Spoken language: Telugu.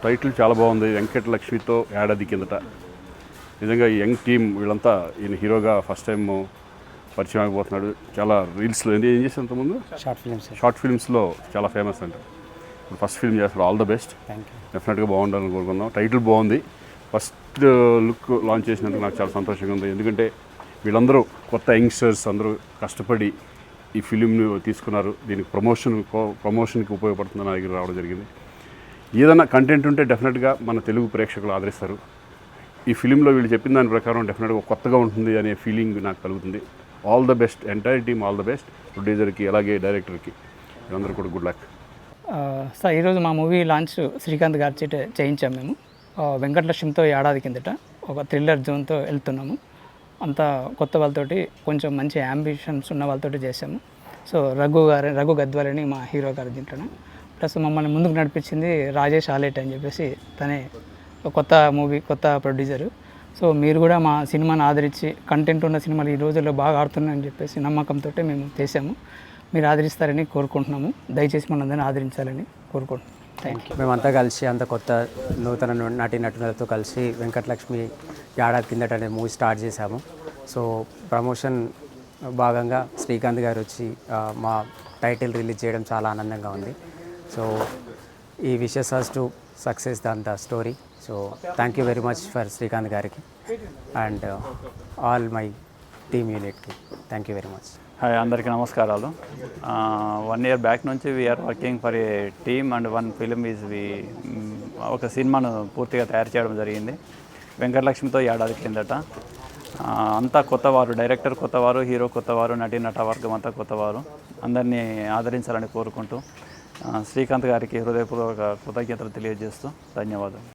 టైటిల్ చాలా బాగుంది. వెంకటలక్ష్మితో ఏడాది కిందట. నిజంగా ఈ యంగ్ టీమ్ వీళ్ళంతా ఈయన హీరోగా ఫస్ట్ టైం పరిచయం అయిపోతున్నాడు. చాలా రీల్స్లో ఏం చేసి అంతకుముందు షార్ట్ ఫిల్మ్స్లో చాలా ఫేమస్ అంట. ఫస్ట్ ఫిల్మ్ చేస్తాడు. All the best. డెఫినెట్గా బాగుండాలని కోరుకుందాం. టైటిల్ బాగుంది. ఫస్ట్ లుక్ లాంచ్ చేసినందుకు నాకు చాలా సంతోషంగా ఉంది. ఎందుకంటే వీళ్ళందరూ కొత్త యంగ్స్టర్స్ అందరూ కష్టపడి ఈ ఫిలింని తీసుకున్నారు. దీనికి ప్రమోషన్కి ఉపయోగపడుతుందని నా దగ్గర రావడం జరిగింది. ఏదైనా కంటెంట్ ఉంటే డెఫినెట్గా మన తెలుగు ప్రేక్షకులు ఆదరిస్తారు. ఈ ఫిలింలో వీళ్ళు చెప్పిన దాని ప్రకారం డెఫినెట్గా కొత్తగా ఉంటుంది అనే ఫీలింగ్ నాకు కలుగుతుంది. All the best, entire team all the best. ప్రొడ్యూసర్కి అలాగే డైరెక్టర్కి వీళ్ళందరూ కూడా గుడ్ లక్. సార్ ఈరోజు మా మూవీ లాంచ్ శ్రీకాంత్ గారి చేత చేయించాము. మేము వెంకటలక్ష్మితో ఏడాది కిందట ఒక థ్రిల్లర్ జోన్తో వెళ్తున్నాము. అంతా కొత్త వాళ్ళతోటి, కొంచెం మంచి యాంబిషన్స్ ఉన్న వాళ్ళతోటి చేసాము. సో రఘు గద్వాలని మా హీరో గారు దీంట్లోనే. ప్లస్ మమ్మల్ని ముందుకు నడిపించింది రాజేష్ ఆలేట్ అని చెప్పేసి, తనే కొత్త మూవీ, కొత్త ప్రొడ్యూసరు. సో మీరు కూడా మా సినిమాని ఆదరించి, కంటెంట్ ఉన్న సినిమాలు ఈ రోజుల్లో బాగా ఆడుతున్నాయని చెప్పేసి నమ్మకంతో మేము చేసాము. మీరు ఆదరిస్తారని కోరుకుంటున్నాము. దయచేసి మనందరినీ ఆదరించాలని కోరుకుంటున్నాం. Thank you. మేమంతా కలిసి అంత కొత్త నూతన నటులతో కలిసి వెంకటలక్ష్మి ఏడాది కిందట అనే మూవీ స్టార్ట్ చేశాము. సో ప్రమోషన్ భాగంగా శ్రీకాంత్ గారు వచ్చి మా టైటిల్ రిలీజ్ చేయడం చాలా ఆనందంగా ఉంది. సో ఈ wishes us to success the story. So thank you very much for Srikanth గారికి అండ్ ఆల్ మై టీమ్ యూనిట్కి thank you very much. Hi, అందరికీ నమస్కారాలు. 1 year బ్యాక్ నుంచి we are working for a team and one film ఒక సినిమాను పూర్తిగా తయారు చేయడం జరిగింది. వెంకటలక్ష్మితో ఏడాది కిందట. అంతా కొత్తవారు, డైరెక్టర్ కొత్తవారు, హీరో కొత్తవారు, నటవర్గం అంతా కొత్తవారు. అందరినీ ఆదరించాలని కోరుకుంటూ శ్రీకాంత్ గారికి హృదయపూర్వక కృతజ్ఞతలు తెలియజేస్తూ ధన్యవాదాలు.